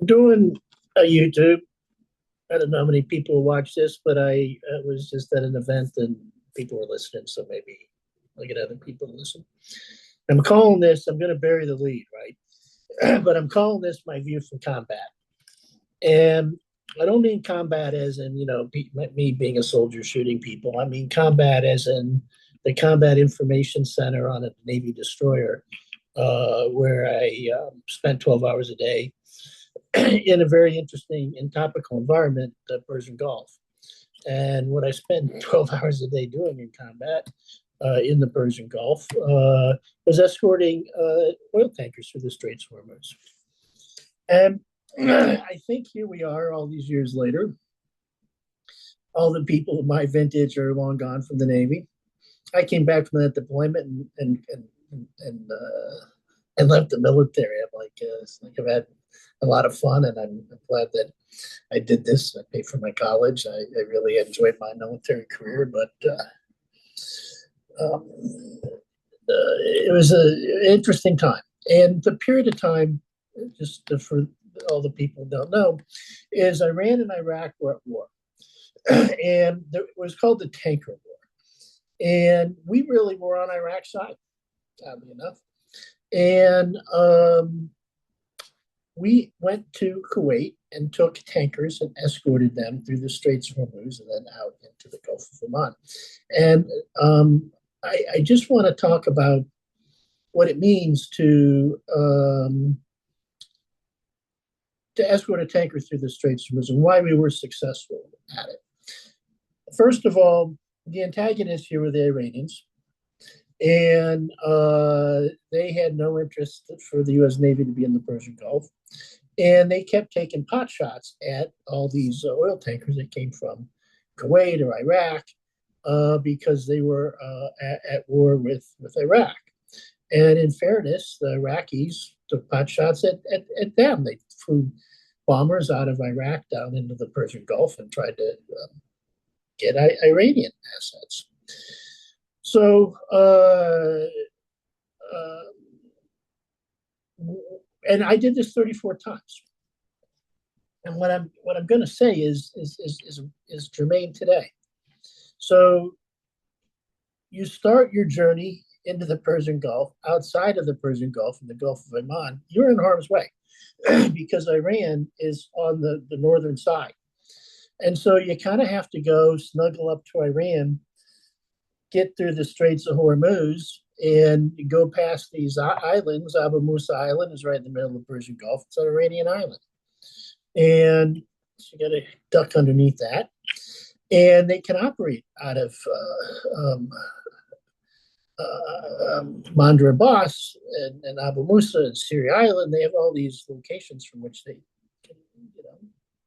Doing a YouTube. I don't know how many people watch this, but I was just at an event and people were listening, so maybe I'll get other people to listen. I'm calling this, I'm going to bury the lead, right? But I'm calling this my view from combat. And I don't mean combat as in, me being a soldier shooting people. I mean combat as in the Combat Information Center on a Navy destroyer, where I spent 12 hours a day in a very interesting and topical environment, the Persian Gulf. And what I spend 12 hours a day doing in combat in the Persian Gulf was escorting oil tankers through the Straits of Hormuz. And I think here we are all these years later. All the people of my vintage are long gone from the Navy. I came back from that deployment and left the military. Like I've had a lot of fun, and I'm glad that I did this. I paid for my college. I really enjoyed my military career, but it was an interesting time. And the period of time, for all the people who don't know, is Iran and Iraq were at war, and it was called the Tanker War. And we really were on Iraq's side, oddly enough. And we went to Kuwait and took tankers and escorted them through the Straits of Hormuz and then out into the Gulf of Oman. And I just want to talk about what it means to escort a tanker through the Straits of Hormuz and why we were successful at it. First of all, the antagonists here were the Iranians, and they had no interest for the U.S. Navy to be in the Persian Gulf. And they kept taking pot shots at all these oil tankers that came from Kuwait or Iraq because they were at war with Iraq. And in fairness, the Iraqis took pot shots at them. They flew bombers out of Iraq down into the Persian Gulf and tried to get Iranian assets. So, and I did this 34 times. And what I'm going to say is germane today. So, you start your journey into the Persian Gulf, outside of the Persian Gulf, in the Gulf of Oman, you're in harm's way because Iran is on the northern side. And so you kind of have to go snuggle up to Iran, get through the Straits of Hormuz, and go past these islands. Abu Musa Island is right in the middle of the Persian Gulf. It's an Iranian island. And so you got to duck underneath that. And they can operate out of Bandar Abbas and Abu Musa and Syria Island. They have all these locations from which they can,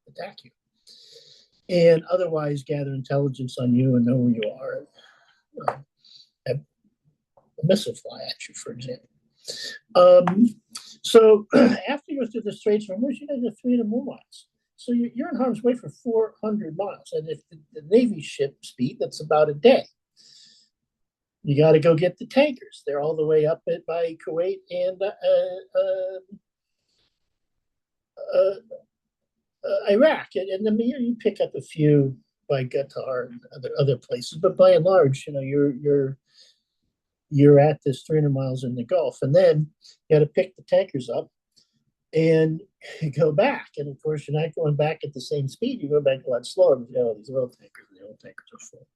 attack you and otherwise gather intelligence on you and know where you are. And, have a missile fly at you, for example. So after you go through the Straits of Hormuz, you got to go 300 more miles. So you're in harm's way for 400 miles. And if the Navy ship speed, that's about a day. You got to go get the tankers. They're all the way up by Kuwait and Iraq. And then you pick up a few by Qatar and other places, but by and large, you're at this 300 miles in the Gulf, and then you got to pick the tankers up and go back. And of course, you're not going back at the same speed. You go back a lot slower. These oil tankers, the oil tankers are full,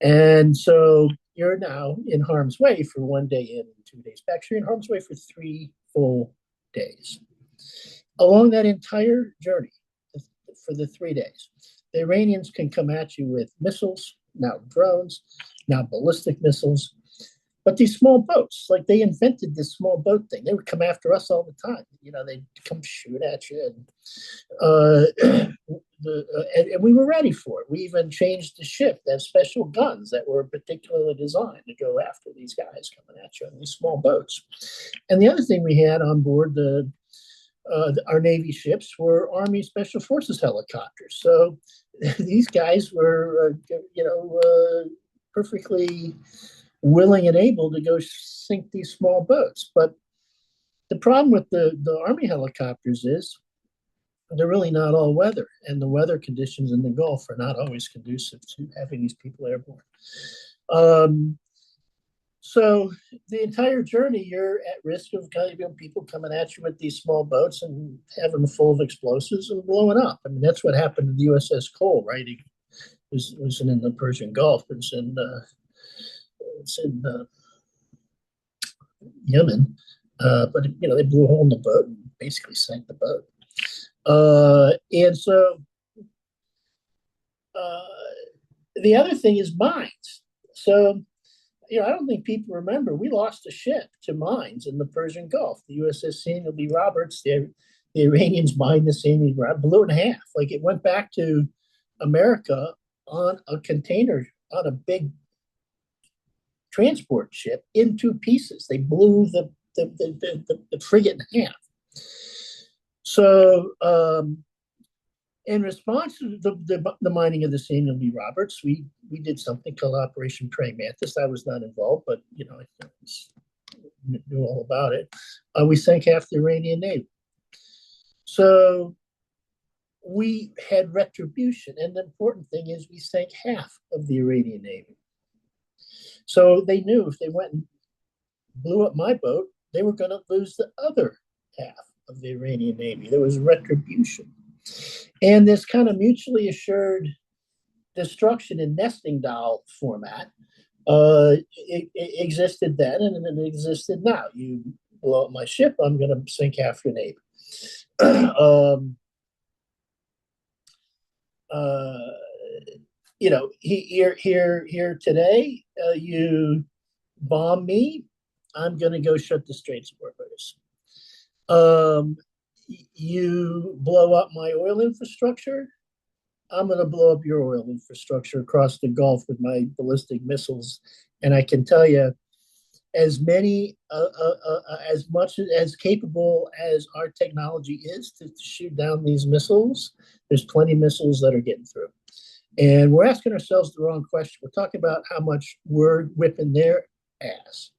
and so you're now in harm's way for 1 day in and 2 days back. So you're in harm's way for 3 full days. Along that entire journey, for the 3 days, the Iranians can come at you with missiles, now drones, now ballistic missiles. But these small boats, like they invented this small boat thing. They would come after us all the time. They'd come shoot at you. And we were ready for it. We even changed the ship. They have special guns that were particularly designed to go after these guys coming at you on these small boats. And the other thing we had on board our Navy ships were Army Special Forces helicopters. So these guys were, perfectly willing and able to go sink these small boats. But the problem with the Army helicopters is they're really not all weather, and the weather conditions in the Gulf are not always conducive to having these people airborne. Um, so the entire journey, you're at risk of kind of people coming at you with these small boats and having them full of explosives and blowing up. I mean, that's what happened to the USS Cole, right? It wasn't in the Persian Gulf. It's in Yemen, but they blew a hole in the boat and basically sank the boat. And so uh, the other thing is mines. So I don't think people remember we lost a ship to mines in the Persian Gulf. The USS Samuel B. Roberts, the Iranians mined the Samuel B. Roberts, blew it in half. Like it went back to America on a container, on a big transport ship in two pieces. They blew the frigate in half. So, in response to the mining of the Samuel B. Roberts, we did something called Operation Praying Mantis. I was not involved, but I knew all about it. We sank half the Iranian Navy. So we had retribution, and the important thing is we sank half of the Iranian Navy. So they knew if they went and blew up my boat, they were going to lose the other half of the Iranian Navy. There was retribution. And this kind of mutually assured destruction in nesting doll format it existed then and it existed now. You blow up my ship, I'm going to sink half your navy. Here today, you bomb me, I'm going to go shut the Straits of Hormuz. You blow up my oil infrastructure, I'm going to blow up your oil infrastructure across the Gulf with my ballistic missiles. And I can tell you, as much as capable as our technology is to shoot down these missiles, there's plenty of missiles that are getting through. And we're asking ourselves the wrong question. We're talking about how much we're whipping their ass.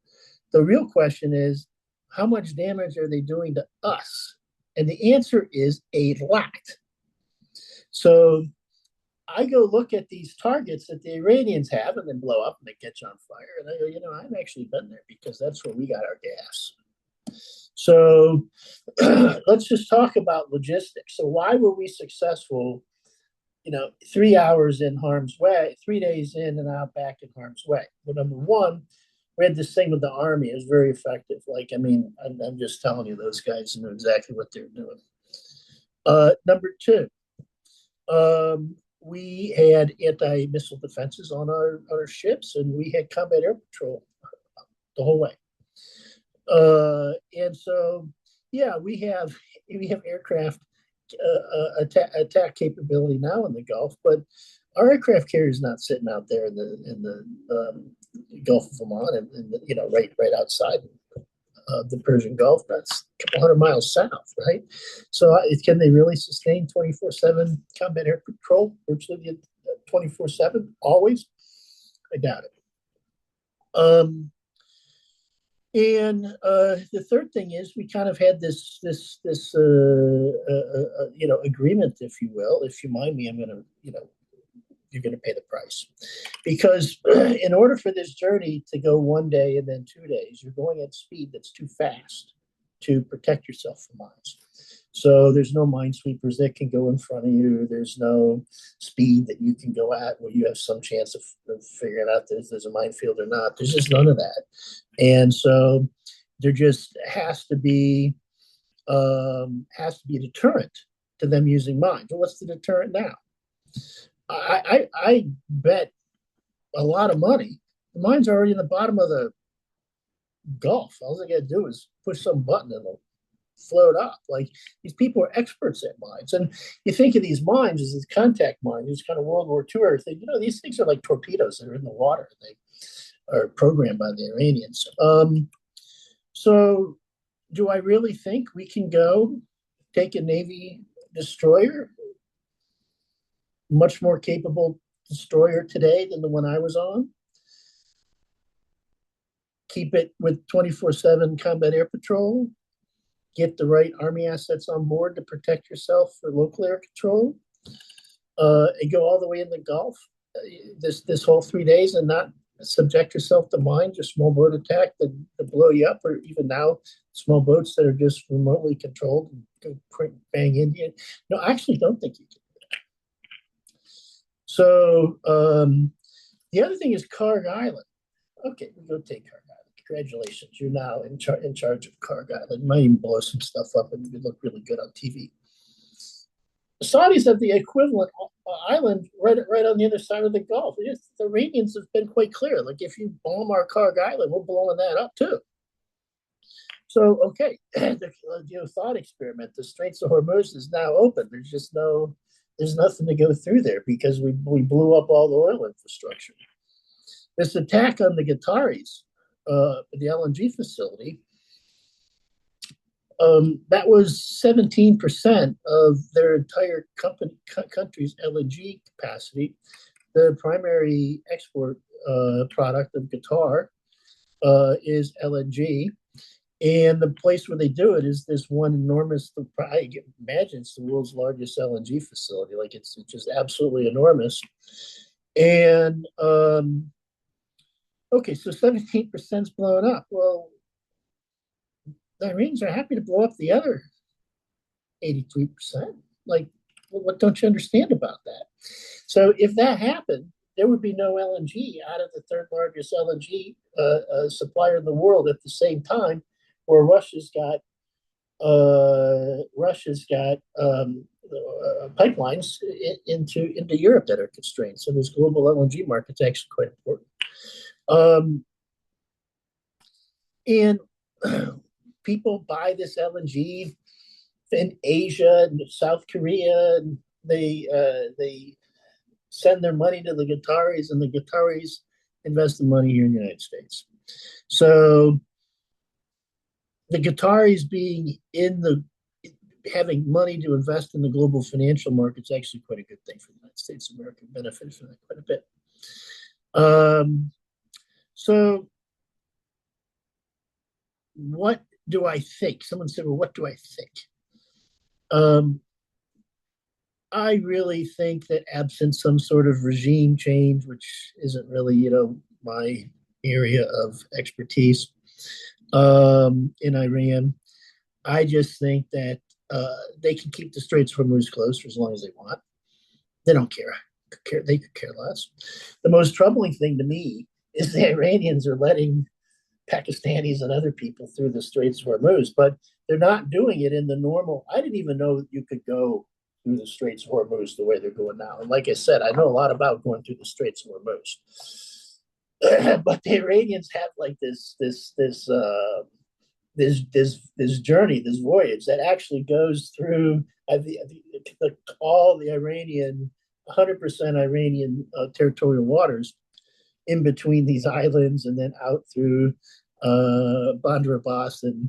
The real question is, how much damage are they doing to us? And the answer is a lot. So I go look at these targets that the Iranians have and then blow up and they catch on fire. And I go, I've actually been there because that's where we got our gas. So let's just talk about logistics. So why were we successful, 3 hours in harm's way, 3 days in and out back in harm's way? Well, number one, we had this thing with the Army. It was very effective. I'm just telling you, those guys knew exactly what they were doing. Number two, we had anti-missile defenses on our ships, and we had combat air patrol the whole way. And so, yeah, we have aircraft attack capability now in the Gulf, but our aircraft carrier is not sitting out there in the Gulf of Oman and right outside the Persian Gulf. That's a couple hundred miles south, right? So can they really sustain 24/7 combat air patrol, virtually 24/7, always? I doubt it. And the third thing is we kind of had this agreement, if you will. If you mind me, I'm going to you're going to pay the price, because in order for this journey to go 1 day and then 2 days, you're going at speed that's too fast to protect yourself from mines. So there's no minesweepers that can go in front of you. There's no speed that you can go at where you have some chance of figuring out there's a minefield or not. There's just none of that. And so there just has to be a deterrent to them using mines. Well, what's the deterrent now? I bet a lot of money. The mine's already in the bottom of the Gulf. All they got to do is push some button and it'll float up. Like, these people are experts at mines. And you think of these mines as these contact mines, these kind of World War II era thing. These things are like torpedoes that are in the water. They are programmed by the Iranians. So do I really think we can go take a Navy destroyer, much more capable destroyer today than the one I was on, keep it with 24/7 combat air patrol, get the right army assets on board to protect yourself for local air control, and go all the way in the Gulf this whole 3 days and not subject yourself to mines or small boat attack that blow you up, or even now small boats that are just remotely controlled and go bang India. No, I actually don't think you can. So the other thing is Karg Island. Okay, we go take Karg Island. Congratulations, you're now in charge of Karg Island. You might even blow some stuff up and you look really good on TV. The Saudis have the equivalent island right on the other side of the Gulf. The Iranians have been quite clear. Like, if you bomb our Karg Island, we're blowing that up too. So, okay, the thought experiment, the Straits of Hormuz is now open. There's nothing to go through there because we blew up all the oil infrastructure. This attack on the Qataris, the LNG facility, that was 17% of their entire country's LNG capacity. The primary export product of Qatar is LNG. And the place where they do it is this one enormous, I imagine it's the world's largest LNG facility. Like, it's just absolutely enormous. And, okay, so 17% is blown up. Well, the Iranians are happy to blow up the other 83%. Like, what don't you understand about that? So if that happened, there would be no LNG out of the third largest LNG supplier in the world at the same time, where Russia's got pipelines into Europe that are constrained. So this global LNG market's actually quite important. And people buy this LNG in Asia and South Korea, and they send their money to the Qataris, and the Qataris invest the money here in the United States. So the Qataris having money to invest in the global financial markets is actually quite a good thing for the United States. America benefited from that quite a bit. So what do I think? Someone said, well, what do I think? I really think that absent some sort of regime change, which isn't really, my area of expertise, in Iran, I just think that they can keep the Straits of Hormuz closed for as long as they want. They don't care. They could care less. The most troubling thing to me is the Iranians are letting Pakistanis and other people through the Straits of Hormuz, but they're not doing it in the normal. I didn't even know that you could go through the Straits of Hormuz the way they're going now. And like I said, I know a lot about going through the Straits of Hormuz. But the Iranians have like this journey, this voyage that actually goes through all the Iranian, 100% Iranian territorial waters, in between these islands, and then out through Bandar Abbas and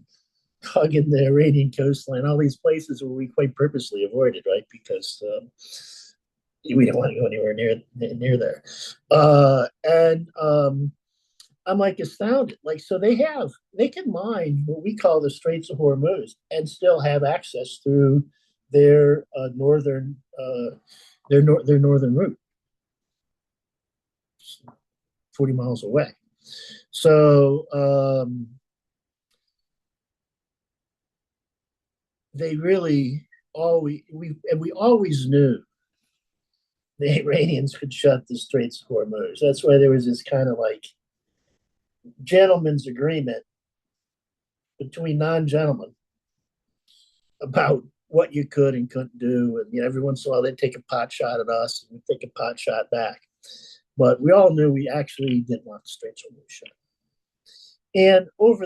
hugging the Iranian coastline, all these places where we quite purposely avoided, right? Because we don't want to go anywhere near there. And I'm like astounded. Like, so they can mine what we call the Straits of Hormuz and still have access through their northern route, 40 miles away. So they really we always knew the Iranians could shut the Straits of Hormuz. That's why there was this kind of like gentleman's agreement between non-gentlemen about what you could and couldn't do. And every once in a while they'd take a pot shot at us and we'd take a pot shot back. But we all knew we actually didn't want the Straits of Hormuz shut. And over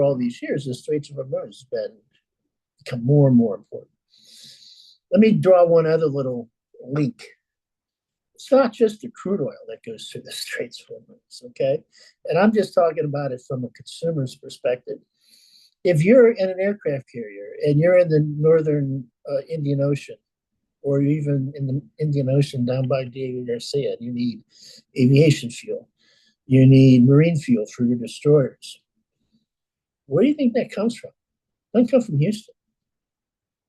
all these years, the Straits of Hormuz has become more and more important. Let me draw one other little link. It's not just the crude oil that goes through the Straits of Hormuz, okay? And I'm just talking about it from a consumer's perspective. If you're in an aircraft carrier and you're in the northern Indian Ocean, or even in the Indian Ocean down by Diego Garcia, and you need aviation fuel, you need marine fuel for your destroyers. Where do you think that comes from? Doesn't come from Houston.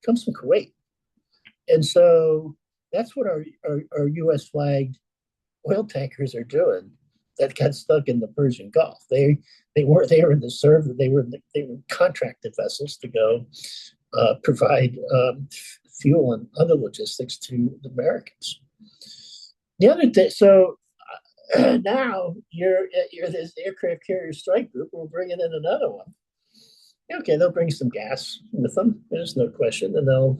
It comes from Kuwait. And so that's what our U.S. flagged oil tankers are doing that got stuck in the Persian Gulf. They were in the serve. They were contracted vessels to go provide fuel and other logistics to the Americans. The other thing, so now you're this aircraft carrier strike group. We're bringing in another one. Okay, they'll bring some gas with them. There's no question, and the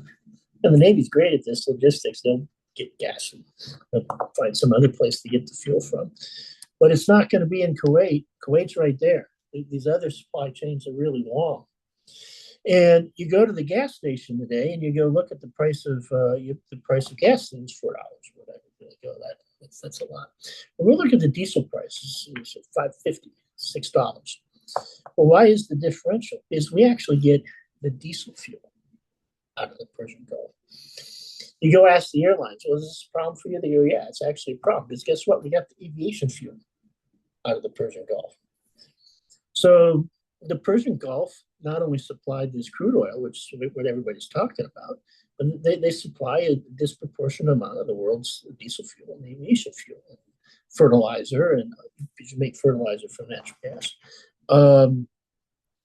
Navy's great at this logistics. They'll get gas and they'll find some other place to get the fuel from. But it's not going to be in Kuwait. Kuwait's right there. These other supply chains are really long. And you go to the gas station today, and you go look at the price of gas. Is $4, whatever. You go that's a lot. When we look at the diesel prices, it's $5.50, $6. Well, why is the differential? Is we actually get the diesel fuel out of the Persian Gulf. You go ask the airlines, well, is this a problem for you? They go, yeah, it's actually a problem. Because guess what? We got the aviation fuel out of the Persian Gulf. So the Persian Gulf not only supplied this crude oil, which is what everybody's talking about, but they supply a disproportionate amount of the world's diesel fuel and aviation fuel, and fertilizer, and you make fertilizer from natural gas,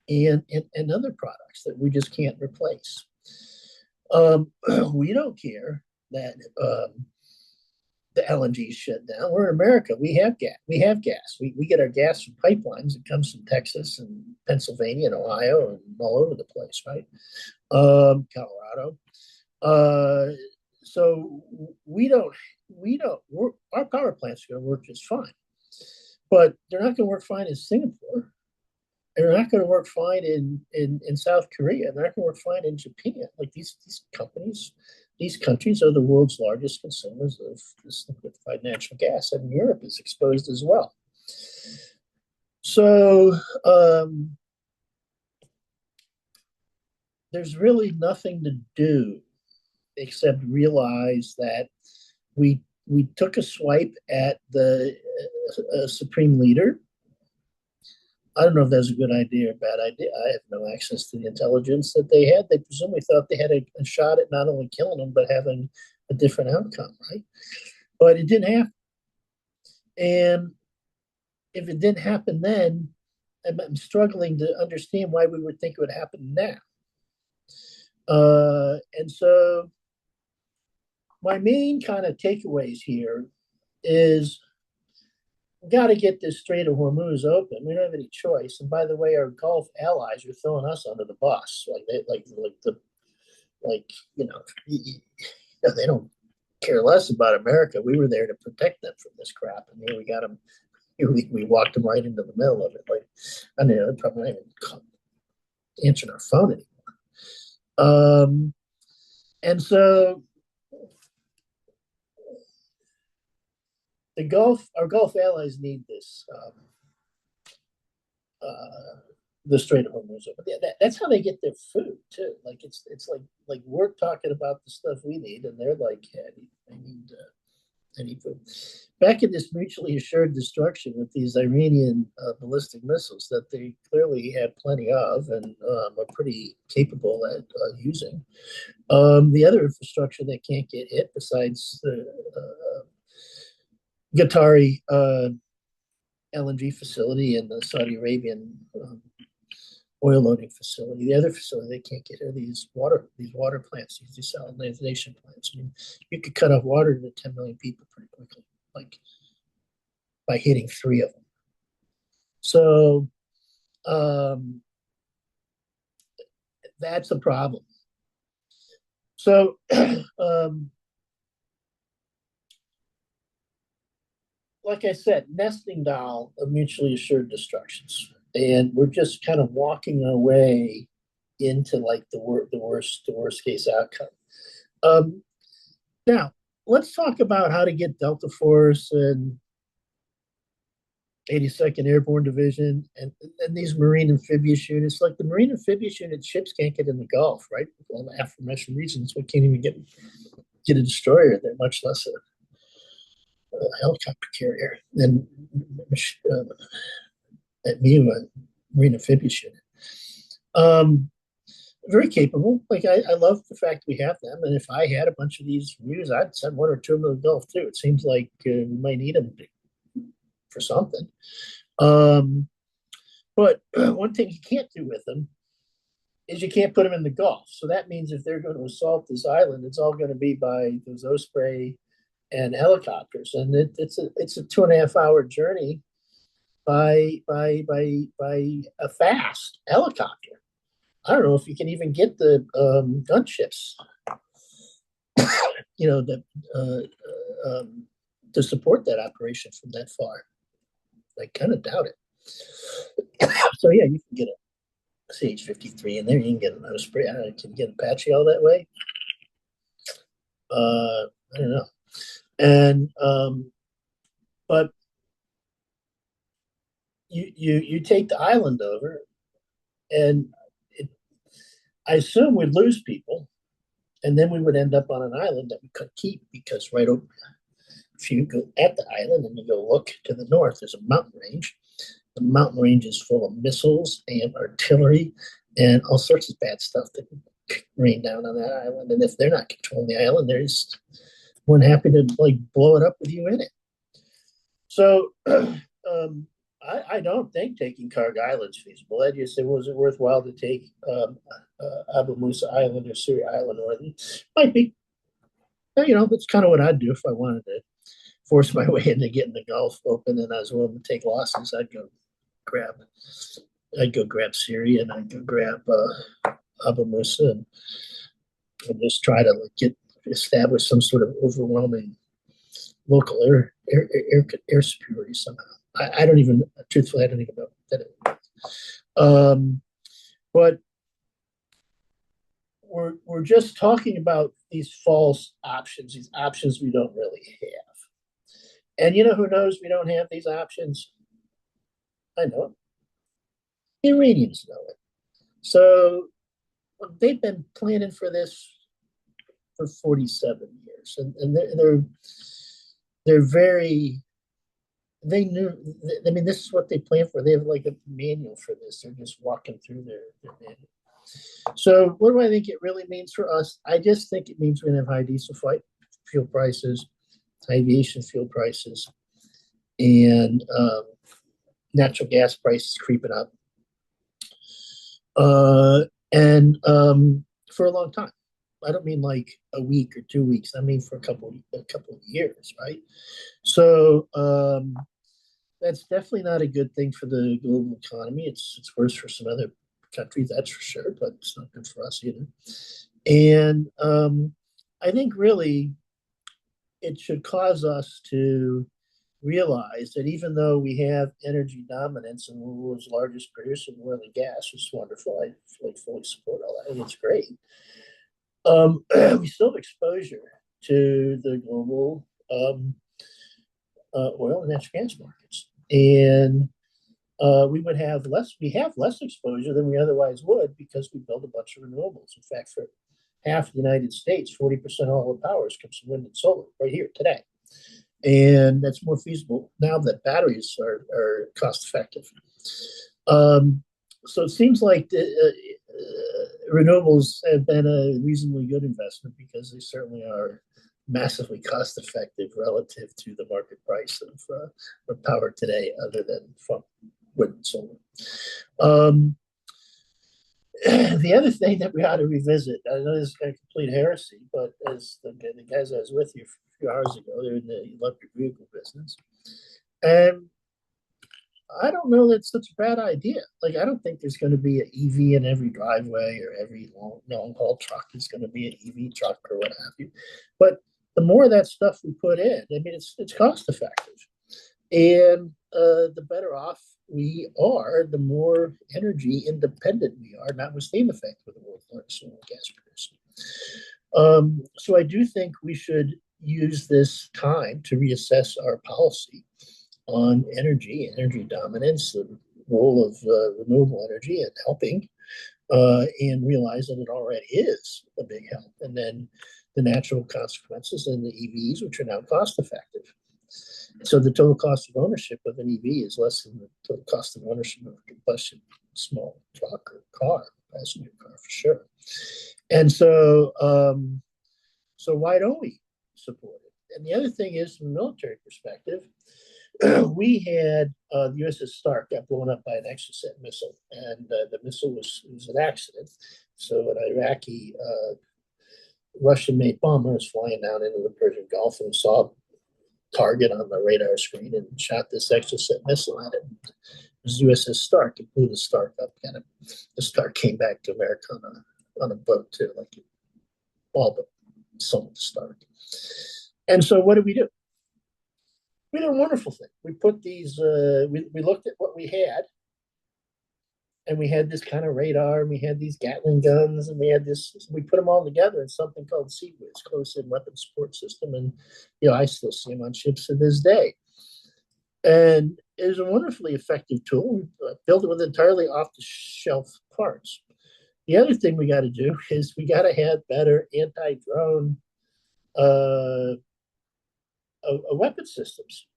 and other products that we just can't replace. We don't care that the LNG is shut down. We're in America. We have gas. We get our gas from pipelines. It comes from Texas and Pennsylvania and Ohio and all over the place, right? Colorado. So our power plants are going to work just fine, but they're not going to work fine in Singapore. They're not going to work fine in South Korea. They're not going to work fine in Japan. Like these countries are the world's largest consumers of this liquefied natural gas, and Europe is exposed as well. So there's really nothing to do except realize that we took a swipe at the supreme leader. I don't know if that's a good idea or a bad idea. I have no access to the intelligence that they had. They presumably thought they had a shot at not only killing him, but having a different outcome, right? But it didn't happen. And if it didn't happen then, I'm struggling to understand why we would think it would happen now. And so my main kind of takeaways here is we got to get this Strait of Hormuz open. We don't have any choice. And by the way, our Gulf allies are throwing us under the bus. They don't care less about America. We were there to protect them from this crap, and here we got them. Here we walked them right into the middle of it. Like, I mean, they're probably not even answering our phone anymore. And so our Gulf allies need this, the Strait of Hormuz. But that's how they get their food too. Like it's like we're talking about the stuff we need, and they're like, yeah, I need food. Back in this mutually assured destruction with these Iranian ballistic missiles that they clearly have plenty of and are pretty capable at using. The other infrastructure that can't get hit, besides the Qatari LNG facility and the Saudi Arabian oil loading facility. The other facility they can't get are these water plants, these desalination plants. I mean, you could cut off water to 10 million people pretty quickly, like by hitting 3 of them. So that's a problem. So like I said, nesting doll of mutually assured destructions, and we're just kind of walking our way into like the worst case outcome. Now, let's talk about how to get Delta Force and 82nd Airborne Division and these Marine amphibious units. Like the Marine amphibious unit ships can't get in the Gulf, right? For all the aforementioned reasons, we can't even get a destroyer there, much less a helicopter carrier, and at me, a Marine amphibious unit. very capable. Like I love the fact we have them, and if I had a bunch of these views, I'd send one or two of them to the Gulf too. It seems like we might need them for something. Um, but one thing you can't do with them is you can't put them in the Gulf. So that means if they're going to assault this island, it's all going to be by those Osprey and helicopters, and it's a 2.5 hour journey by a fast helicopter. I don't know if you can even get the gunships, you know, to support that operation from that far. I kind of doubt it. So yeah, you can get a CH-53 in there. You can get an Osprey. I don't know, can you get Apache all that way? I don't know. And but you take the island over, and I assume we'd lose people, and then we would end up on an island that we could keep because right over, if you go at the island and you go look to the north, there's a mountain range. The mountain range is full of missiles and artillery and all sorts of bad stuff that rain down on that island. And if they're not controlling the island, they're just one happy to like blow it up with you in it. So I don't think taking Karg Island is feasible. Ed, you said, was it worthwhile to take Abu Musa Island or Syria Island? Or might be. You know, that's kind of what I'd do if I wanted to force my way into getting the Gulf open, and I was willing to take losses. Grab, I'd go grab Syria, and I'd go grab Abu Musa, and just try to establish some sort of overwhelming local air superiority somehow. I don't even, truthfully, I don't even know that. But we're just talking about these false options, these options we don't really have. And you know who knows we don't have these options? I know it. The Iranians know it. So they've been planning for this for 47 years, and they're very. They knew. I mean, this is what they plan for. They have like a manual for this. They're just walking through their manual. So, what do I think it really means for us? I just think it means we're going to have high diesel fuel prices, high aviation fuel prices, and natural gas prices creeping up, and for a long time. I don't mean like a week or 2 weeks. I mean for a couple of years, right? So that's definitely not a good thing for the global economy. It's worse for some other countries, that's for sure, but it's not good for us either. And I think really it should cause us to realize that even though we have energy dominance and we're the world's largest producer of oil and gas, which is wonderful, I fully support all that. I think it's great. We still have exposure to the global oil and natural gas markets, and we have less exposure than we otherwise would because we build a bunch of renewables. In fact, for half the United States, 40% of all the power comes from wind and solar right here today. And that's more feasible now that batteries are cost effective. So it seems like renewables have been a reasonably good investment because they certainly are massively cost effective relative to the market price of power today, other than from wind and solar. The other thing that we ought to revisit, I know this is a complete heresy, but as the guys I was with you a few hours ago, they're in the electric vehicle business. And I don't know that's such a bad idea. Like, I don't think there's going to be an EV in every driveway or every long haul truck is going to be an EV truck or what have you. But the more of that stuff we put in, I mean, it's cost effective. And the better off we are, the more energy independent we are, notwithstanding the fact we're the world's largest oil and gas producer. So I do think we should use this time to reassess our policy on energy dominance, the role of renewable energy and helping, and realize that it already is a big help. And then the natural consequences and the EVs, which are now cost effective. So the total cost of ownership of an EV is less than the total cost of ownership of a combustion small truck or car. passenger car for sure. And so why don't we support it? And the other thing is, from a military perspective, we had the USS Stark got blown up by an Exocet missile, and the missile was an accident. So an Iraqi Russian-made bomber was flying down into the Persian Gulf and saw a target on the radar screen and shot this Exocet missile at it. It was USS Stark. It blew the Stark up. Kind of, the Stark came back to America on a boat too, like all but some of the Stark. And so, what did we do? We did a wonderful thing. We put these. We looked at what we had, and we had this kind of radar, and we had these Gatling guns, and we had this. We put them all together in something called CWIS, Close-In Weapon Support System, and I still see them on ships to this day. And it was a wonderfully effective tool. We built it with entirely off-the-shelf parts. The other thing we got to do is we got to have better anti-drone weapon systems.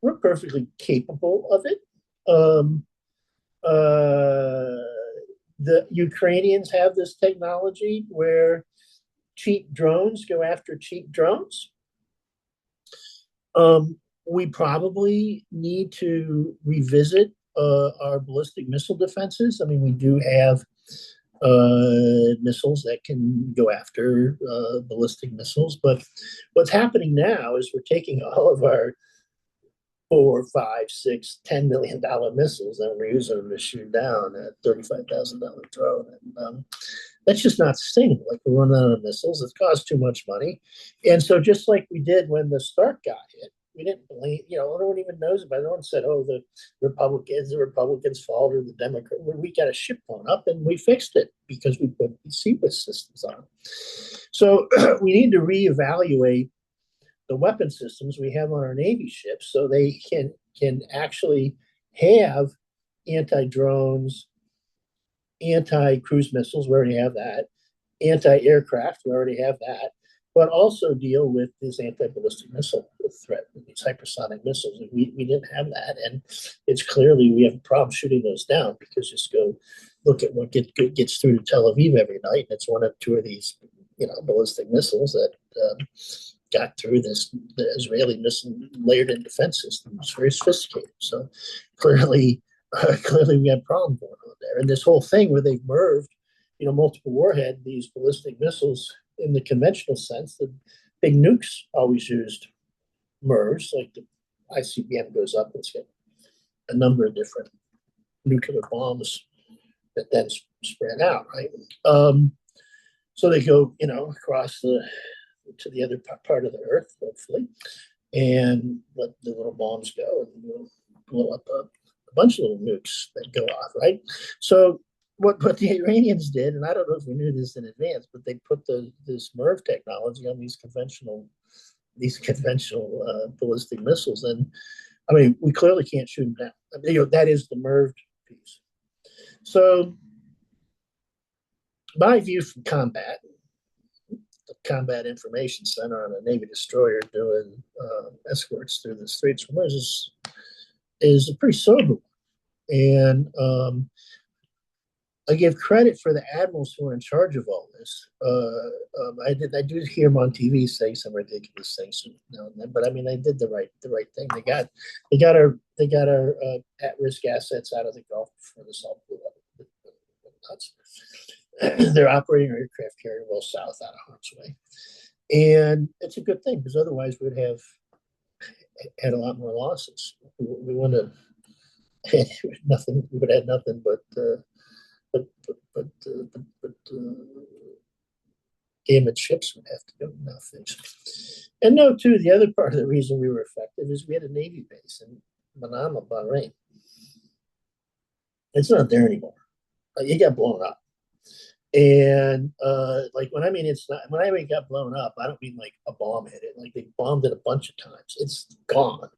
We're perfectly capable of it. The Ukrainians have this technology where cheap drones go after cheap drones. We probably need to revisit our ballistic missile defenses. I mean, we do have missiles that can go after ballistic missiles, but what's happening now is we're taking all of our $4, $5, $6, $10 million missiles and we're using them to shoot down a $35,000 drone, and that's just not sustainable. Like, we're running out of missiles. It costs too much money, and so just like we did when the Stark got hit, we didn't believe, no one even knows about it. No one said, oh, the Republicans fault or the Democrats. We got a ship blown up and we fixed it because we put the CWIS systems on. So we need to reevaluate the weapon systems we have on our Navy ships so they can actually have anti-drones, anti-cruise missiles, we already have that, anti-aircraft, we already have that, but also deal with this anti-ballistic missile threat, these hypersonic missiles. We didn't have that, and it's clearly we have a problem shooting those down, because just go look at what gets through to Tel Aviv every night, and it's one of two of these ballistic missiles that got through the Israeli missile layered-in defense system. It's very sophisticated. So clearly we had a problem going on there. And this whole thing where they've merged, multiple warhead, these ballistic missiles in the conventional sense, the big nukes always used MERS, like the ICBM goes up, it's got a number of different nuclear bombs that then spread out, right? So they go, across to the other part of the Earth, hopefully, and let the little bombs go, and we'll blow up a bunch of little nukes that go off, right? So what the Iranians did, and I don't know if we knew this in advance, but they put this MERV technology on these conventional ballistic missiles, and I mean, we clearly can't shoot them down. I mean, that is the MERV piece. So my view from combat, the Combat Information Center on a Navy destroyer doing escorts through the Straits of Hormuz is a pretty sober one. And I give credit for the admirals who are in charge of all this. I do hear them on TV saying some ridiculous things now and then, but I mean, they did the right thing. They got our at-risk assets out of the Gulf before this all blew up. Nuts. They're operating our aircraft carrier well south out of harm's way, and it's a good thing, because otherwise we'd have had a lot more losses. We would have nothing. We would have had nothing but damaged ships would have to go now fixed. And no, too, the other part of the reason we were effective is we had a Navy base in Manama, Bahrain. It's not there anymore. It got blown up. And when I mean it got blown up, I don't mean like a bomb hit it. Like, they bombed it a bunch of times. It's gone.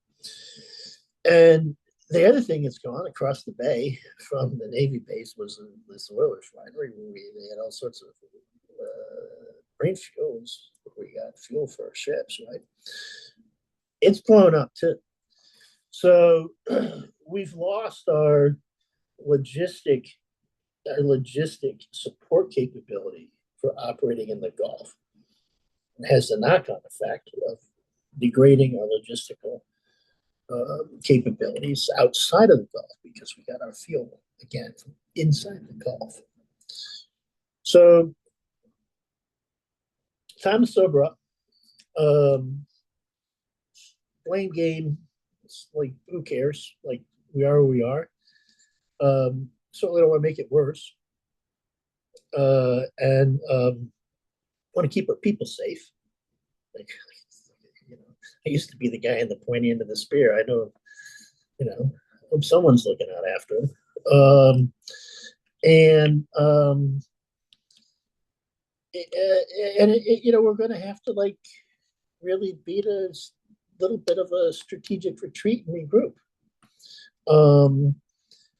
And the other thing that's gone across the bay from the Navy base was this oil refinery, where they had all sorts of green fuels. We got fuel for our ships, right? It's blown up too. So we've lost our logistic our logistic support capability for operating in the Gulf has the knock-on effect of degrading our logistical capabilities outside of the Gulf because we got our fuel again from inside the Gulf. So, time to sober up. Blame game, it's like who cares? Like we are who we are. Certainly don't want to make it worse, and want to keep our people safe. Like, you know, I used to be the guy in the pointy end of the spear. I know, hope someone's looking out after him. And we're going to have to like really beat a little bit of a strategic retreat and regroup.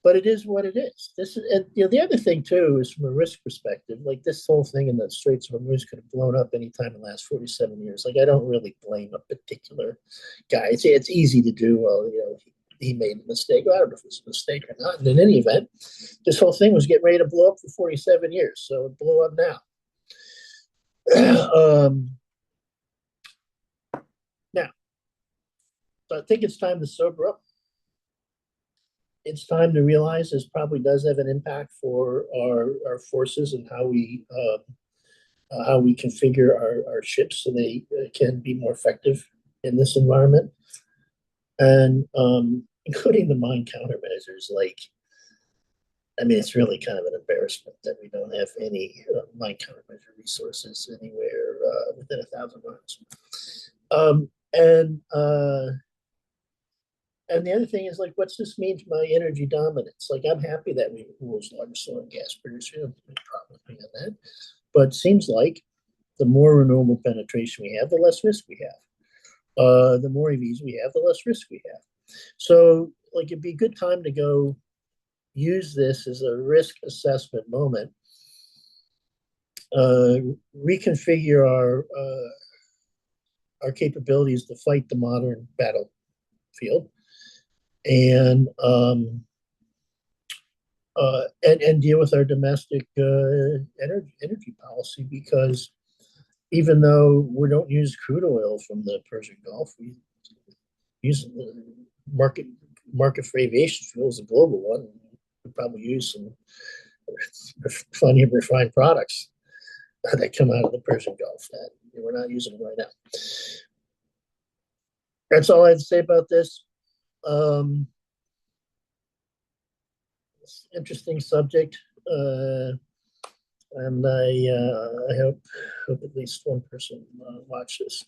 But it is what it is. This is, and the other thing too is from a risk perspective, like this whole thing in the Straits of Hormuz could have blown up anytime in the last 47 years. Like I don't really blame a particular guy. It's easy to do. Well, he made a mistake. Well, I don't know if it was a mistake or not. And in any event, this whole thing was getting ready to blow up for 47 years, so it blew up now. Now, so I think it's time to sober up. It's time to realize this probably does have an impact for our forces and how we configure our ships so they can be more effective in this environment, and including the mine countermeasures. Like, I mean, it's really kind of an embarrassment that we don't have any mine countermeasure resources anywhere within 1,000 miles. And the other thing is, like, what's this mean to my energy dominance? Like, I'm happy that we were the largest oil and gas producer. No problem with me on that. But it seems like the more renewable penetration we have, the less risk we have. The more EVs we have, the less risk we have. So, like, it'd be a good time to go use this as a risk assessment moment, reconfigure our capabilities to fight the modern battlefield, and deal with our domestic energy policy, because even though we don't use crude oil from the Persian Gulf, we use the market for aviation fuel is a global one. We probably use some plenty of refined products that come out of the Persian Gulf that we're not using right now. That's all I have to say about this. Interesting subject, and I hope at least one person watch this.